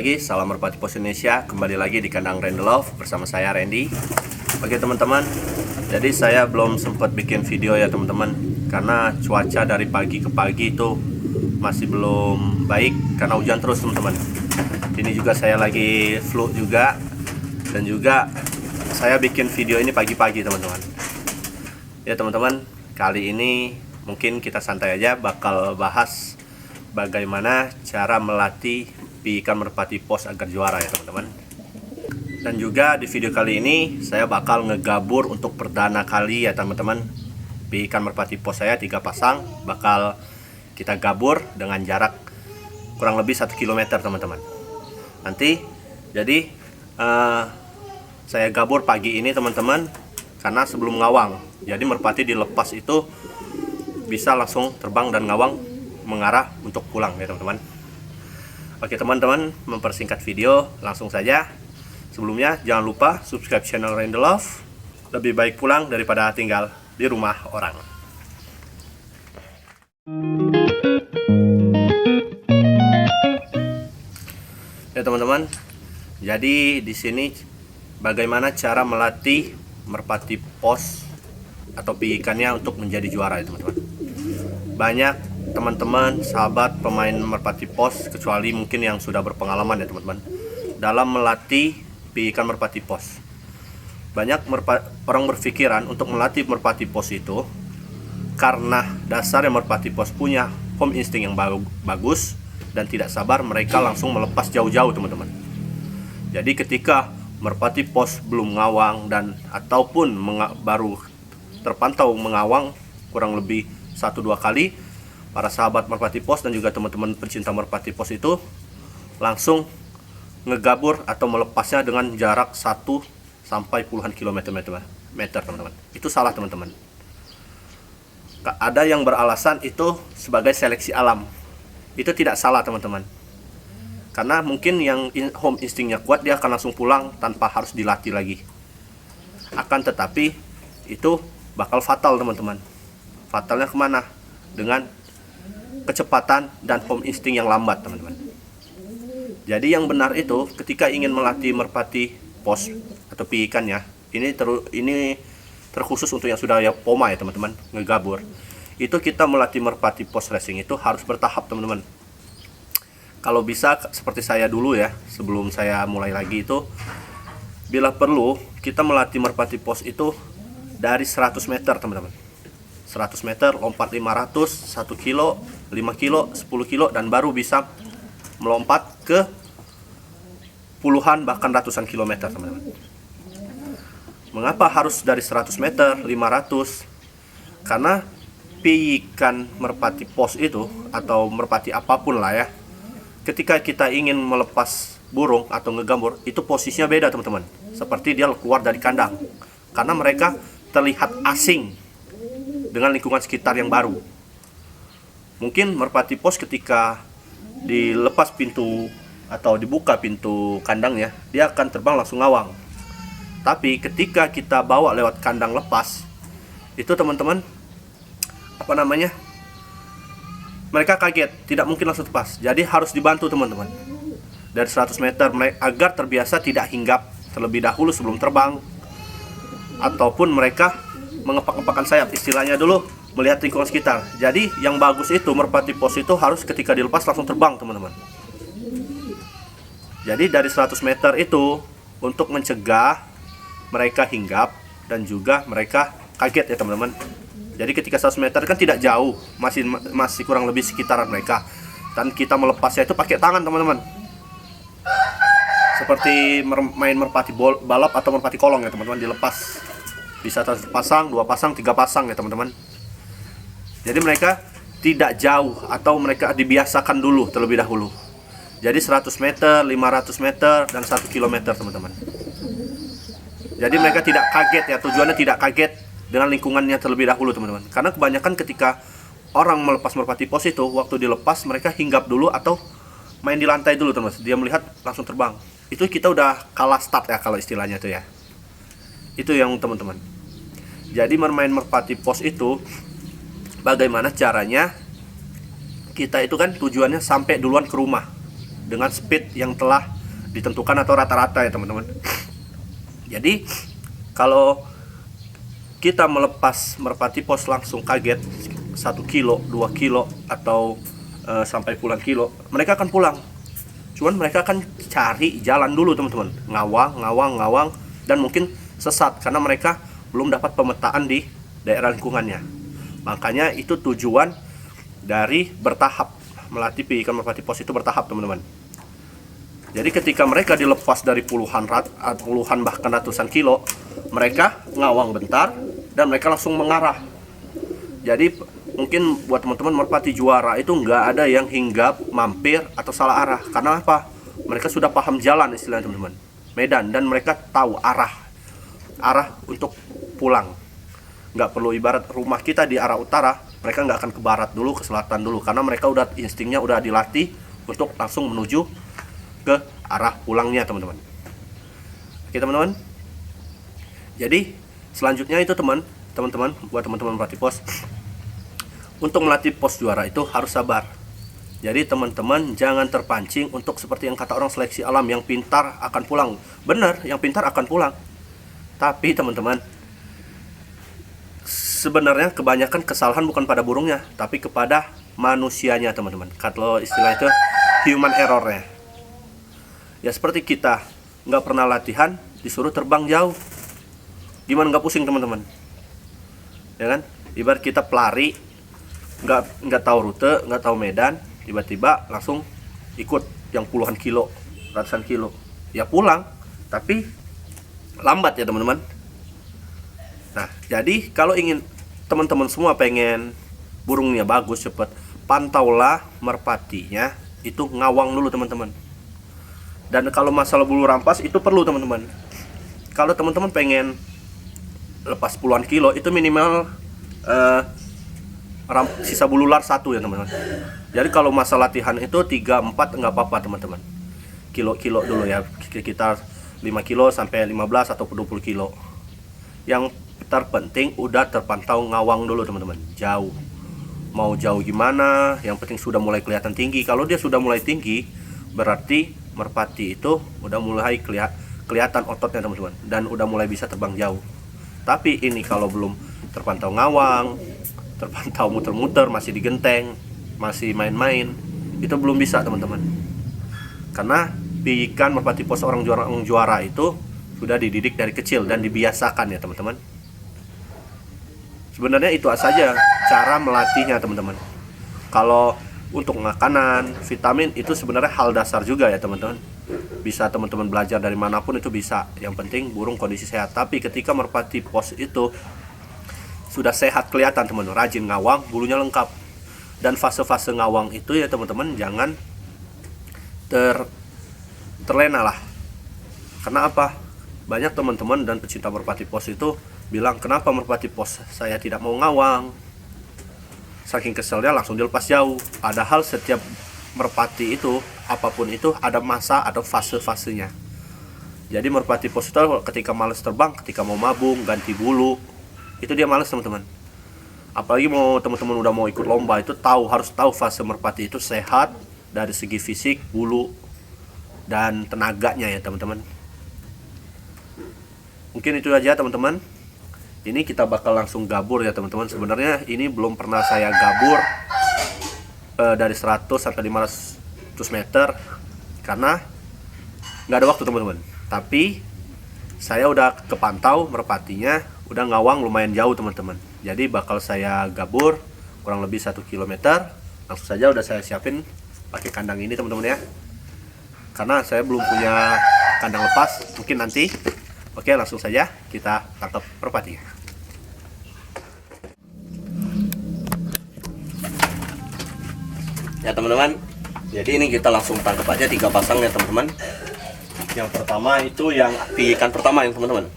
lagi, salam merpati pos Indonesia. Kembali lagi di kandang Randy bersama saya Randy. Oke teman-teman, jadi saya belum sempat bikin video ya teman-teman, karena cuaca dari pagi ke pagi itu masih belum baik karena hujan terus teman-teman. Ini juga saya lagi flu juga, dan juga saya bikin video ini pagi-pagi teman-teman. Ya teman-teman, kali ini mungkin kita santai aja, bakal bahas bagaimana cara melatih ikan merpati pos agar juara ya teman-teman. Dan juga di video kali ini saya bakal ngegabur untuk perdana kali ya teman-teman. Ikan merpati pos saya 3 pasang bakal kita gabur dengan jarak kurang lebih 1 km teman-teman. Nanti jadi saya gabur pagi ini teman-teman, karena sebelum ngawang. Jadi merpati dilepas itu bisa langsung terbang dan ngawang mengarah untuk pulang ya teman-teman. Oke teman-teman, mempersingkat video langsung saja. Sebelumnya jangan lupa subscribe channel Randy Love. Lebih baik pulang daripada tinggal di rumah orang. Ya teman-teman, jadi di sini bagaimana cara melatih merpati pos atau ikannya untuk menjadi juara ya teman-teman. Banyak teman-teman, sahabat pemain merpati pos, kecuali mungkin yang sudah berpengalaman ya teman-teman, dalam melatih ikan merpati pos. Banyak orang berpikiran untuk melatih merpati pos itu karena dasarnya merpati pos punya home instinct yang bagus dan tidak sabar, mereka langsung melepas jauh-jauh teman-teman. Jadi ketika merpati pos belum ngawang dan ataupun baru terpantau mengawang kurang lebih 1-2 kali, para sahabat merpati pos dan juga teman-teman pencinta merpati pos itu langsung ngegabur atau melepasnya dengan jarak 1 sampai puluhan kilometer teman-teman. Itu salah teman-teman. Ada yang beralasan itu sebagai seleksi alam. Itu tidak salah teman-teman. Karena mungkin yang home instingnya kuat, dia akan langsung pulang tanpa harus dilatih lagi. Akan tetapi itu bakal fatal teman-teman. Fatalnya kemana? Dengan kecepatan dan home insting yang lambat teman-teman. Jadi yang benar itu ketika ingin melatih merpati pos atau ikannya, ini terkhusus untuk yang sudah ya poma ya teman-teman, ngegabur. Itu kita melatih merpati pos racing itu harus bertahap teman-teman. Kalau bisa seperti saya dulu ya, sebelum saya mulai lagi itu, bila perlu kita melatih merpati pos itu dari 100 meter teman-teman. 100 meter, lompat 500, 1 kilo, 5 kilo, 10 kilo, dan baru bisa melompat ke puluhan bahkan ratusan kilometer teman-teman. Mengapa harus dari 100 meter, 500? Karena ikan merpati pos itu, atau merpati apapun lah ya, ketika kita ingin melepas burung atau ngegambur, itu posisinya beda teman-teman. Seperti dia keluar dari kandang, karena mereka terlihat asing dengan lingkungan sekitar yang baru. Mungkin merpati pos ketika dilepas pintu atau dibuka pintu kandangnya, dia akan terbang langsung ngawang. Tapi ketika kita bawa lewat kandang lepas, itu teman-teman, mereka kaget, tidak mungkin langsung lepas. Jadi harus dibantu teman-teman dari 100 meter agar terbiasa tidak hinggap terlebih dahulu sebelum terbang, ataupun mereka mengepak-ngepakkan sayap, istilahnya dulu, melihat lingkungan sekitar. Jadi yang bagus itu merpati pos itu harus ketika dilepas langsung terbang teman-teman. Jadi dari 100 meter itu untuk mencegah mereka hinggap dan juga mereka kaget ya teman-teman. Jadi ketika 100 meter kan tidak jauh, masih kurang lebih sekitaran mereka, dan kita melepasnya itu pakai tangan teman-teman, seperti main merpati balap atau merpati kolong ya teman-teman. Dilepas bisa 1 pasang, 2 pasang, 3 pasang ya teman-teman. Jadi mereka tidak jauh, atau mereka dibiasakan dulu terlebih dahulu. Jadi 100 meter, 500 meter, dan 1 km teman-teman. Jadi mereka tidak kaget ya, tujuannya tidak kaget dengan lingkungannya terlebih dahulu teman-teman. Karena kebanyakan ketika orang melepas merpati pos itu, waktu dilepas mereka hinggap dulu atau main di lantai dulu teman-teman. Dia melihat langsung terbang. Itu kita udah kalah start ya kalau istilahnya itu ya. Itu yang teman-teman. Jadi bermain merpati pos itu bagaimana caranya kita itu kan tujuannya sampai duluan ke rumah dengan speed yang telah ditentukan atau rata-rata ya teman-teman. Jadi kalau kita melepas merpati pos langsung kaget 1 kilo, 2 kilo atau sampai puluhan kilo, mereka akan pulang. Cuman mereka akan cari jalan dulu teman-teman, ngawang dan mungkin sesat karena mereka belum dapat pemetaan di daerah lingkungannya. Makanya itu tujuan dari bertahap, melatih ikan merpati pos itu bertahap teman-teman. Jadi ketika mereka dilepas dari puluhan bahkan ratusan kilo, mereka ngawang bentar dan mereka langsung mengarah. Jadi mungkin buat teman-teman merpati juara itu nggak ada yang hinggap, mampir atau salah arah. Karena apa? Mereka sudah paham jalan istilahnya teman-teman, medan, dan mereka tahu arah untuk pulang. Nggak perlu ibarat rumah kita di arah utara, mereka nggak akan ke barat dulu, ke selatan dulu, karena mereka udah instingnya udah dilatih untuk langsung menuju ke arah pulangnya teman-teman. Oke teman-teman, jadi selanjutnya itu teman-teman buat teman-teman merpati pos, untuk melatih pos juara itu harus sabar. Jadi teman-teman jangan terpancing untuk seperti yang kata orang seleksi alam, yang pintar akan pulang. Benar, yang pintar akan pulang. Tapi teman-teman, sebenarnya kebanyakan kesalahan bukan pada burungnya, tapi kepada manusianya teman-teman. Kalau istilah itu human errornya. Ya seperti kita nggak pernah latihan disuruh terbang jauh, gimana nggak pusing teman-teman? Ya kan? Ibarat kita pelari nggak tahu rute, nggak tahu medan, tiba-tiba langsung ikut yang puluhan kilo, ratusan kilo, ya pulang, tapi lambat ya teman-teman. Nah jadi kalau ingin teman-teman semua pengen burungnya bagus cepat, pantaulah merpatinya itu ngawang dulu teman-teman. Dan kalau masalah bulu rampas itu perlu teman-teman. Kalau teman-teman pengen lepas puluhan kilo itu minimal sisa bulu lar 1 ya teman-teman. Jadi kalau masa latihan itu 3-4 nggak apa-apa teman-teman. Kilo-kilo dulu ya, sekitar 5 kilo sampai 15 atau 20 kilo. Yang terpenting udah terpantau ngawang dulu teman-teman, jauh. Mau jauh gimana, yang penting sudah mulai kelihatan tinggi. Kalau dia sudah mulai tinggi, berarti merpati itu udah mulai kelihatan ototnya teman-teman, dan udah mulai bisa terbang jauh. Tapi ini kalau belum terpantau ngawang, terpantau muter-muter, masih digenteng, masih main-main, itu belum bisa teman-teman. Karena ikan merpati pos orang juara itu sudah dididik dari kecil dan dibiasakan ya teman-teman. Sebenarnya itu saja cara melatihnya teman-teman. Kalau untuk makanan, vitamin itu sebenarnya hal dasar juga ya teman-teman. Bisa teman-teman belajar dari manapun itu bisa. Yang penting burung kondisi sehat. Tapi ketika merpati pos itu sudah sehat kelihatan teman-teman, rajin ngawang, bulunya lengkap. Dan fase-fase ngawang itu ya teman-teman jangan terlena lah. Karena apa? Banyak teman-teman dan pecinta merpati pos itu bilang, kenapa merpati pos saya tidak mau ngawang? Saking keselnya langsung dilepas jauh. Padahal setiap merpati itu, apapun itu ada masa, ada fase-fasenya. Jadi merpati pos itu ketika males terbang, ketika mau mabung, ganti bulu, itu dia males teman-teman. Apalagi mau teman-teman udah mau ikut lomba, itu harus tahu fase merpati itu sehat dari segi fisik, bulu, dan tenaganya ya teman-teman. Mungkin itu aja teman-teman. Ini kita bakal langsung gabur ya teman-teman. Sebenarnya ini belum pernah saya gabur dari 100 sampai 500 meter karena nggak ada waktu teman-teman. Tapi saya udah kepantau merpatinya udah ngawang lumayan jauh teman-teman. Jadi bakal saya gabur kurang lebih 1 km. Langsung saja udah saya siapin pakai kandang ini teman-teman ya. Karena saya belum punya kandang lepas, mungkin nanti. Oke, langsung saja kita tangkap merpatinya. Ya teman-teman, jadi ini kita langsung tangkap aja 3 pasang ya teman-teman. Yang pertama itu yang ikan pertama yang teman-teman.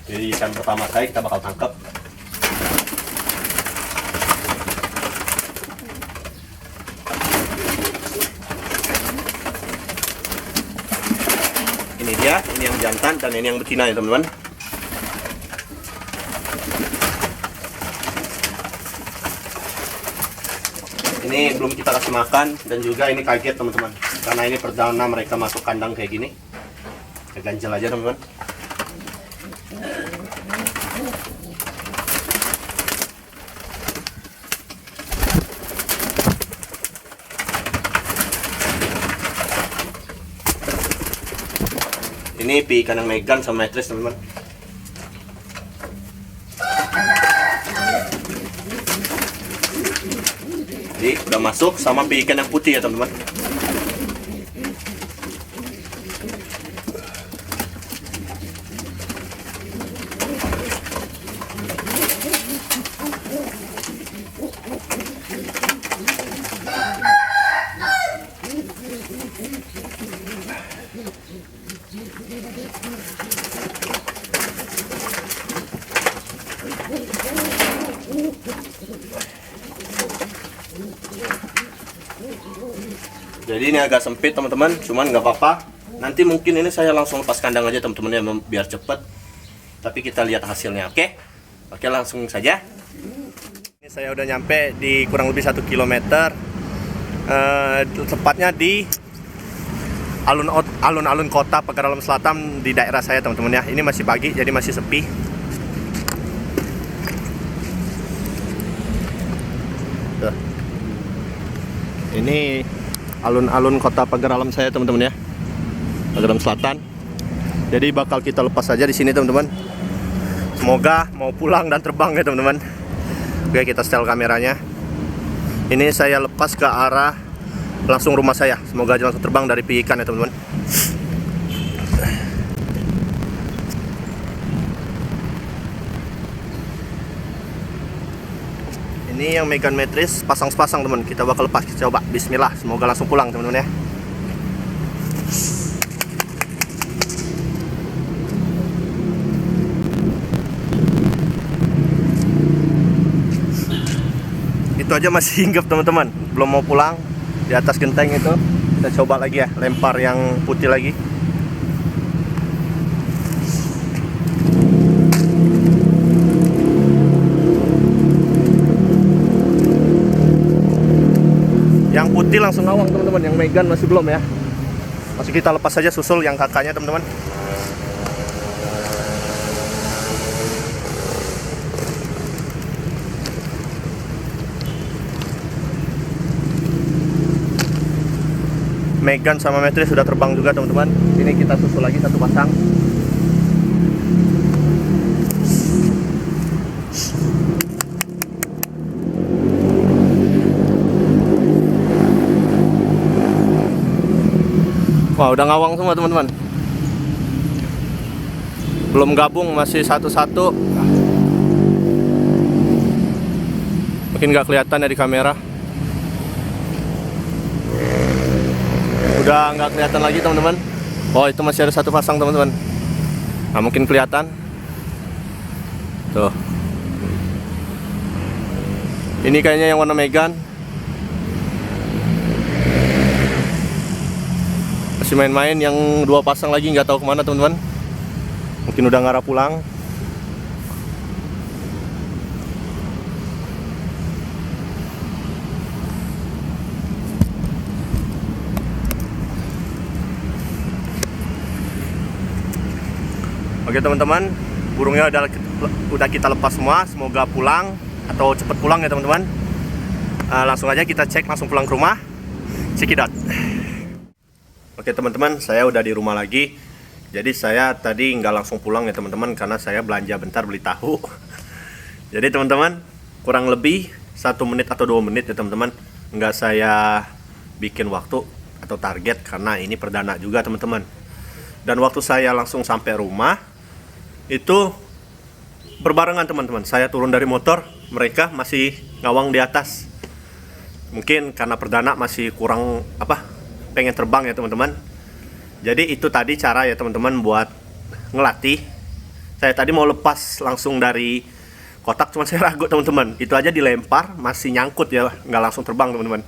Jadi ikan pertama saya kita bakal tangkap. Ini dia, ini yang jantan dan ini yang betina ya teman-teman. Ini Ini belum kita kasih makan, dan juga ini kaget teman-teman, karena ini perdana mereka masuk kandang kayak gini. Kita ganjel aja teman-teman. Ini pi ikan yang Megan sama matris teman-teman. Jadi udah masuk sama pi ikan yang putih ya teman-teman. Jadi ini agak sempit teman-teman, cuman nggak apa-apa. Nanti mungkin ini saya langsung lepas kandang aja teman-teman ya, biar cepet. Tapi kita lihat hasilnya, oke? Oke, langsung saja. Ini saya udah nyampe di kurang lebih 1 km. Tepatnya di alun-alun kota Pagaralam Selatan di daerah saya teman-teman ya. Ini masih pagi, jadi masih sepi. Tuh. Ini alun-alun kota Pagaralam saya teman-teman ya, Pagaralam Selatan. Jadi bakal kita lepas saja di sini teman-teman. Semoga mau pulang dan terbang ya teman-teman. Oke, kita setel kameranya. Ini saya lepas ke arah langsung rumah saya. Semoga aja langsung terbang dari piikan ya teman-teman. Ini yang Megan matris pasang-pasang teman. Kita bakal lepas, kita coba. Bismillah, semoga langsung pulang teman-teman ya. Itu aja masih hinggap teman-teman, belum mau pulang. Di atas genteng itu kita coba lagi ya, lempar yang putih lagi. Yang putih langsung ngawang teman-teman, yang Megan masih belum ya. Masih kita lepas saja, susul yang kakaknya teman-teman. Megan sama matris sudah terbang juga teman-teman. Ini kita susul lagi satu pasang. Wah, udah ngawang semua teman-teman. Belum gabung, masih satu-satu. Mungkin nggak kelihatan ya di kamera. Udah nggak kelihatan lagi teman-teman. Oh, itu masih ada satu pasang teman-teman. Nah, mungkin kelihatan. Tuh. Ini kayaknya yang warna Megan. Masih main-main, yang dua pasang lagi nggak tahu kemana teman-teman. Mungkin udah ngarah pulang. Oke teman-teman, burungnya udah kita lepas semua. Semoga pulang atau cepet pulang ya teman-teman. Langsung aja kita cek, langsung pulang ke rumah. Cekidot. Oke teman-teman, saya udah di rumah lagi. Jadi saya tadi nggak langsung pulang ya teman-teman, karena saya belanja bentar beli tahu. Jadi teman-teman, kurang lebih 1 menit atau 2 menit ya teman-teman. Nggak saya bikin waktu atau target, karena ini perdana juga teman-teman. Dan waktu saya langsung sampai rumah, itu berbarengan teman-teman. Saya turun dari motor, mereka masih ngawang di atas. Mungkin karena perdana masih kurang pengen terbang ya teman-teman. Jadi itu tadi cara ya teman-teman buat ngelatih. Saya tadi mau lepas langsung dari kotak, cuman saya ragu teman-teman. Itu aja dilempar masih nyangkut ya, nggak langsung terbang teman-teman.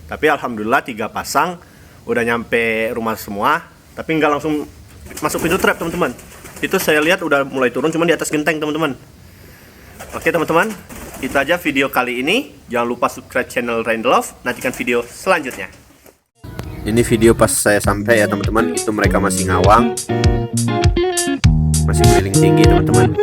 Tapi alhamdulillah 3 pasang udah nyampe rumah semua. Tapi nggak langsung masuk pintu trap teman-teman. Itu saya lihat udah mulai turun, cuman di atas genteng teman-teman. Oke teman-teman, Itu aja video kali ini. Jangan lupa subscribe channel Randelove. Nantikan video selanjutnya. Ini video pas saya sampai ya teman-teman. Itu mereka masih ngawang, masih keliling tinggi teman-teman.